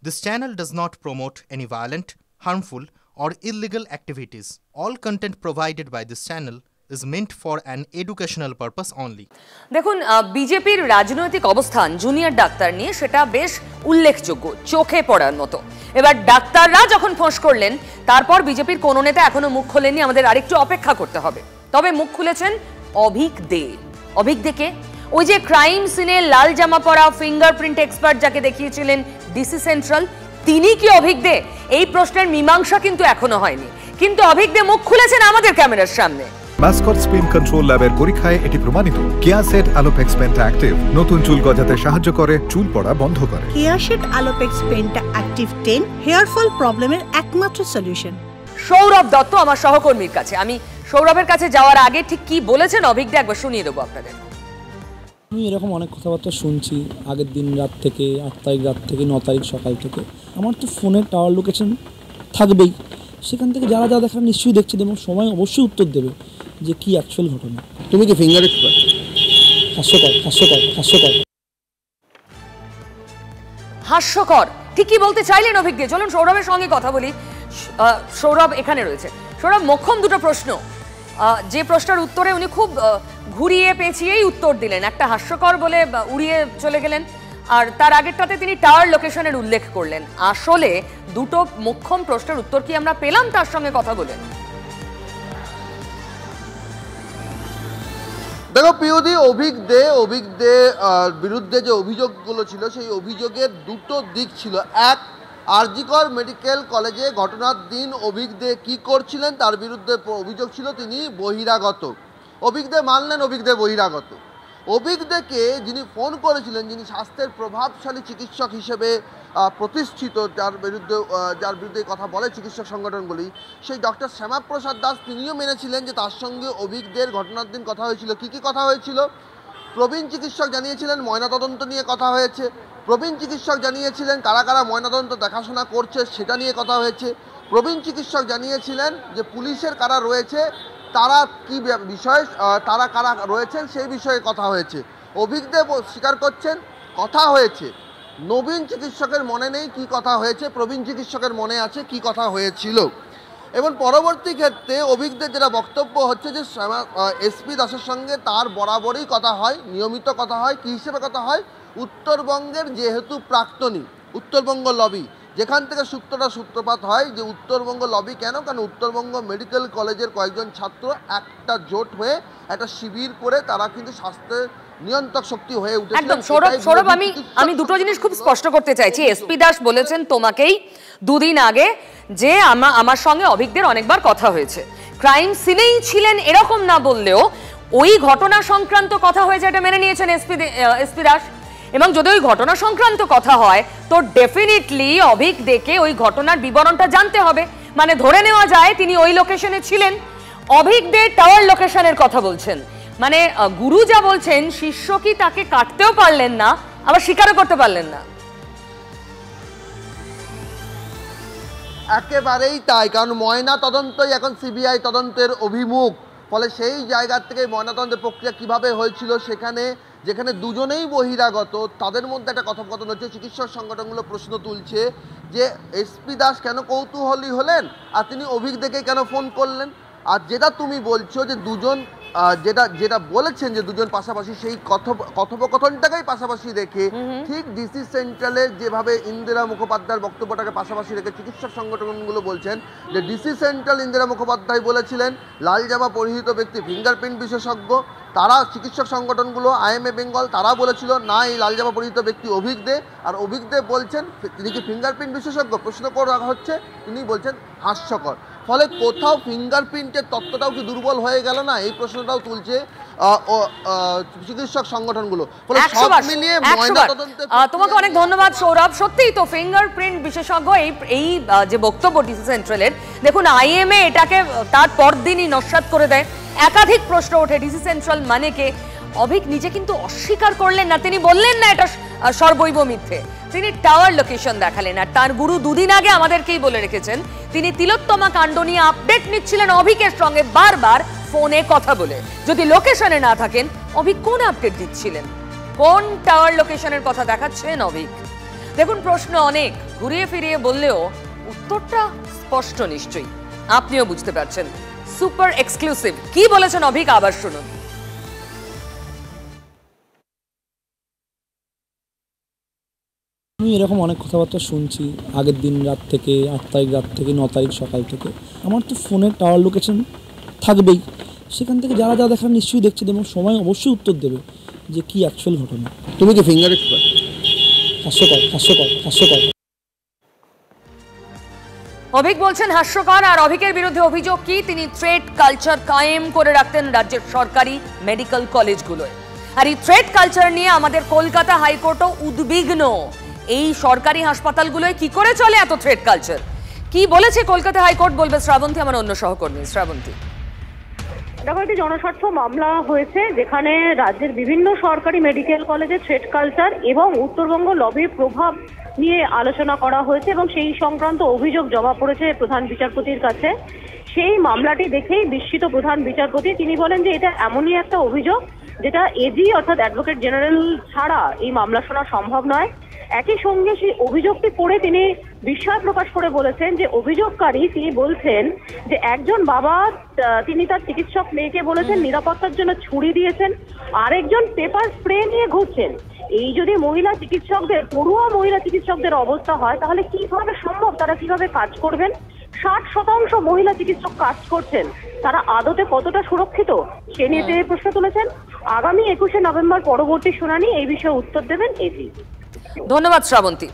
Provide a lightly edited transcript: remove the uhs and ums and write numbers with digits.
This channel does not promote any violent, harmful, or illegal activities. All content provided by this channel is meant for an educational purpose only. দেখুন বিজেপির রাজনৈতিক অবস্থান junior doctor নিয়ে সেটা বেশ উল্লেখযোগ্য, চোখে পড়ার মতো। এবার ডাক্তাররা যখন ফোঁস করলেন তারপর বিজেপির কোন নেতা এখনো মুখ খোলেননি, আমাদের আরেকটু অপেক্ষা করতে হবে। তবে মুখ খুলেছেন অভিক দে। অভিক দেকে ওই যে ক্রাইম সিনে লাল জামা পরা ফিঙ্গারপ্রিন্ট এক্সপার্ট যাকে দেখিয়েছিলেন ডিসি সেন্ট্রাল, তিনি কি অভিক দে? এই প্রশ্নের মীমাংসা কিন্তু এখনো হয়নি, কিন্তু অভিক দে মুখ খুলেছেন আমাদের ক্যামেরার সামনে। মাসকট স্পিন কন্ট্রোল ল্যাবের পরীক্ষায় এটি প্রমাণিত। কেয়াসেট আলোপেক্স পেন্টা অ্যাক্টিভ নতুন চুল গজাতে সাহায্য করে, চুল পড়া বন্ধ করে। Keya Seth Alopex penta active 10 hair fall প্রবলেমের একমাত্র সলিউশন। সৌরভ দত্ত আমার সহকর্মীর কাছে, আমি সৌরভের কাছে যাওয়ার আগে ঠিক কি বলেছেন অভিক দে একবার শুনিয়ে দেবো আপনাদের। আমি এরকম অনেক কথাবার্তা শুনছি আগের দিন রাত থেকে, 8 তারিখ রাত থেকে 9 তারিখ সকাল থেকে। আমার তো ফোনে টাওয়ার লোকেশন থাকবেই, সেখান থেকে যারা যা দেখার নিশ্চয়ই দেখছে এবং সময় অবশ্যই উত্তর দেবে যে কি অ্যাকচুয়াল ঘটনা। তুমি কি ফিঙ্গার এক্সপার্ট? হাস্যকর ঠিকই বলতে চাইলেন অভিক দে। চলুন সৌরভের সঙ্গে কথা বলি। সৌরভ এখানে রয়েছে। সৌরভ, মোক্ষম দুটো প্রশ্ন, যে প্রশ্নের উত্তরে উনি খুব ঘুরিয়ে পেঁচিয়েই উত্তর দিলেন। একটা হাস্যকর বলে উড়িয়ে চলে গেলেন, আর তার আগেরটাতে তিনি টাওয়ার লোকেশনের উল্লেখ করলেন। আসলে দুটো মোক্ষম প্রশ্নের উত্তর কি আমরা পেলাম তার সঙ্গে কথা বলে? দেখো পিউদি, অভিক দে বিরুদ্ধে যে অভিযোগগুলো ছিল সেই অভিযোগের দুটো দিক ছিল। এক, আরজিকর মেডিকেল কলেজে ঘটনার দিন অভিক দে কী করছিলেন তার বিরুদ্ধে অভিযোগ ছিল তিনি বহিরাগত। অভিক দে মানলেন অভিক দে বহিরাগত। অভিক দেকে যিনি ফোন করেছিলেন, যিনি স্বাস্থ্যের প্রভাবশালী চিকিৎসক হিসেবে প্রতিষ্ঠিত, যার বিরুদ্ধে কথা বলে চিকিৎসক সংগঠনগুলি, সেই ডক্টর শ্যামাপ্রসাদ দাস, তিনিও মেনেছিলেন যে তার সঙ্গে অভিক দের ঘটনার দিন কথা হয়েছিল। কি কি কথা হয়েছিল? প্রবীণ চিকিৎসক জানিয়েছিলেন ময়নাতদন্ত নিয়ে কথা হয়েছে। প্রবীণ চিকিৎসক জানিয়েছিলেন কারা কারা ময়নাতদন্ত দেখাশোনা করছে সেটা নিয়ে কথা হয়েছে। প্রবীণ চিকিৎসক জানিয়েছিলেন যে পুলিশের কারা রয়েছে, তারা কি বিষয়ে, তারা কারা রয়েছেন সেই বিষয়ে কথা হয়েছে। অভিক দে স্বীকার করছেন কথা হয়েছে। নবীন চিকিৎসকের মনে নেই কি কথা হয়েছে, প্রবীণ চিকিৎসকের মনে আছে কি কথা হয়েছিল। এবং পরবর্তী ক্ষেত্রে অভিক দের যেটা বক্তব্য হচ্ছে যে এসপি দাসের সঙ্গে তার বরাবরই কথা হয়, নিয়মিত কথা হয়। কী হিসেবে কথা হয়? উত্তরবঙ্গের যেহেতু প্রাক্তনী, উত্তরবঙ্গ লবি, যেখান থেকে সূত্রপাত হয় যে উত্তরবঙ্গ লবি কেন, কারণ উত্তরবঙ্গ মেডিকেল কলেজের কয়েকজন ছাত্র একটা জোট হয়ে একটা শিবির করে তারা কিন্তু স্বাস্থ্যের নিয়ন্ত্রক শক্তি হয়ে উঠেছে। একদম সৌরভ, আমি দুটো জিনিস খুব স্পষ্ট করতে চাইছি। এসপি দাস বলেছেন তোমাকেই দুদিন আগে যে আমার সঙ্গে অভিক দের অনেকবার কথা হয়েছে, ক্রাইম সিনেই ছিলেন এরকম না বললেও ওই ঘটনা সংক্রান্ত কথা হয়েছে, এটা মেনে নিয়েছেন এসপি দাস। এবং যদি ওই ঘটনা সংক্রান্ত কথা হয় তো ডেফিনেটলি অভিক দেকে ওই ঘটনার বিবরণটা জানতে হবে। মানে ধরে নেওয়া যায় তিনি ওই লোকেশনে ছিলেন। অভিক দে টাওয়ার লোকেশনের কথা বলছেন, মানে গুরু যা বলছেন শিষ্য কি তাকে কাটতেও পারলেন না, আবার স্বীকারও করতে পারলেন না। একেবারেই তাই, কারণ ময়না তদন্তই এখন সিবিআই তদন্তের অভিমুখ। ফলে সেই জায়গা থেকে ময়নাতদন্তের প্রক্রিয়া কিভাবে হয়েছিল, যেখানে দুজনেই বহিরাগত, তাদের মধ্যে একটা কথোপকথন হচ্ছে। চিকিৎসক সংগঠনগুলো প্রশ্ন তুলছে যে এসপি দাস কেন কৌতূহলী হলেন আর তিনি অভিক দেকে কেন ফোন করলেন। আর যেটা তুমি বলছো যে দুজন যেটা বলেছেন যে দুজন পাশাপাশি, সেই কথোপকথনটাকেই পাশাপাশি রেখে ঠিক ডিসি সেন্ট্রালের যেভাবে ইন্দিরা মুখোপাধ্যায়ের বক্তব্যটাকে পাশাপাশি রেখে চিকিৎসক সংগঠনগুলো বলছেন যে ডিসি সেন্ট্রাল ইন্দিরা মুখোপাধ্যায় বলেছিলেন লাল জামা পরিহিত ব্যক্তি ফিঙ্গারপ্রিন্ট বিশেষজ্ঞ। তারা চিকিৎসক সংগঠনগুলো আইএমএ বেঙ্গল তারা বলেছিল না এই লাল জামা পরিহিত ব্যক্তি অভিক দে, আর অভিক দে বলছেন তিনি কি ফিঙ্গারপ্রিন্ট বিশেষজ্ঞ, প্রশ্ন করা হচ্ছে, তিনি বলছেন হাস্যকর। ফলে কোথাও ফিঙ্গারপ্রিন্টের তত্ত্বটাও কি দুর্বল হয়ে গেল না, এই প্রশ্নটাও তুলছে চিকিৎসক সংগঠনগুলো। ফলে সব মিলিয়ে ময়নাতদন্তে। তোমাকে অনেক ধন্যবাদ সৌরভ। সত্যিই তো ফিঙ্গারপ্রিন্ট বিশেষজ্ঞ এই যে বক্তব্য ডিসি সেন্ট্রালের, দেখুন আইএমএ এটাকে তার পরদিনই নস্যাৎ করে দেয়। একাধিক প্রশ্ন ওঠে ডিসি সেন্ট্রাল মানে কে। অভিক নিজে কিন্তু অস্বীকার করলেন না, তিনি বললেন না এটা সর্বৈব মিথ্যে, তিনি টাওয়ার লোকেশন দেখালেন। আর তার গুরু দুদিন আগে আমাদেরকেই বলে রেখেছেন তিনি তিলোত্তমা কাণ্ড নিয়ে আপডেট নিচ্ছিলেন অভিকের সঙ্গে বারবার ফোনে কথা বলে। যদি লোকেশনে না থাকেন অভিক কোন আপডেট দিচ্ছিলেন, কোন টাওয়ার লোকেশনের কথা দেখাচ্ছেন অভিক? দেখুন, প্রশ্ন অনেক, ঘুরিয়ে ফিরিয়ে বললেও উত্তরটা স্পষ্ট নিশ্চয়ই, আপনিও বুঝতে পারছেন। সুপার এক্সক্লুসিভ কি বলেছেন অভিক, আবার শুনুন। আমি এরকম অনেক কথাবার্তা শুনছি আগের দিন রাত থেকে, 8 তারিখ রাত থেকে 9 তারিখ সকাল থেকে। আমার তো ফোনের টাওয়ার লোকেশন থাকবেই, সেখান থেকে যারা যা দেখার নিশ্চয়ই দেখছে এবং সময় অবশ্যই উত্তর দেবে যে কি অ্যাকচুয়াল ঘটনা। তুমি কি ফিঙ্গার এক্সপার্ট? হাস্যকর। অভিক বলছেন হাস্যকর। আর অভিকের বিরুদ্ধে অভিযোগ কি, তিনি থ্রেট কালচার কায়েম করে রাখতেন রাজ্যের সরকারি মেডিকেল কলেজগুলোয়। আর এই থ্রেট কালচার নিয়ে আমাদের কলকাতা হাইকোর্টও উদ্বিগ্ন। এই সরকারি হাসপাতালগুলোয় কি করে চলে এত থ্রেট কালচার? কি বলেছে কলকাতা হাইকোর্ট, বলবে শ্রাবন্তী, আমার অন্য সহকর্মী। শ্রাবন্তী, দেখো, একটি জনস্বার্থ মামলা হয়েছে যেখানে রাজ্যের বিভিন্ন সরকারি মেডিকেল কলেজে থ্রেট কালচার এবং উত্তরবঙ্গ লবির প্রভাব নিয়ে আলোচনা করা হয়েছে এবং সেই সংক্রান্ত অভিযোগ জমা পড়েছে প্রধান বিচারপতির কাছে। সেই মামলাটি দেখেই বিস্মিত প্রধান বিচারপতি। তিনি বলেন যে এটা এমনই একটা অভিযোগ যেটা এজি অর্থাৎ অ্যাডভোকেট জেনারেল ছাড়া এই মামলা শোনা সম্ভব নয়। একই সঙ্গে সেই অভিযোগটি পড়ে তিনি বিস্ময় প্রকাশ করে বলেছেন যে অভিযোগকারী তিনি বলছেন যে একজন বাবা তিনি তার চিকিৎসক মেয়েকে বলেছেন নিরাপত্তার জন্য ছুরি দিয়েছেন, আরেকজন পেপার স্প্রে নিয়ে ঘুরছেন। এই যদি মহিলা চিকিৎসকদের, পড়ুয়া মহিলা চিকিৎসকদের অবস্থা হয় তাহলে কিভাবে সম্ভব, তারা কিভাবে কাজ করবেন? 60% মহিলা চিকিৎসক কাজ করছেন, তারা আদতে কতটা সুরক্ষিত সে নিয়ে তিনি প্রশ্ন তুলেছেন। আগামী 21শে নভেম্বর পরবর্তী শুনানি এই বিষয়ে উত্তর দেবেন এজি। ধন্যবাদ শ্রাবন্তী।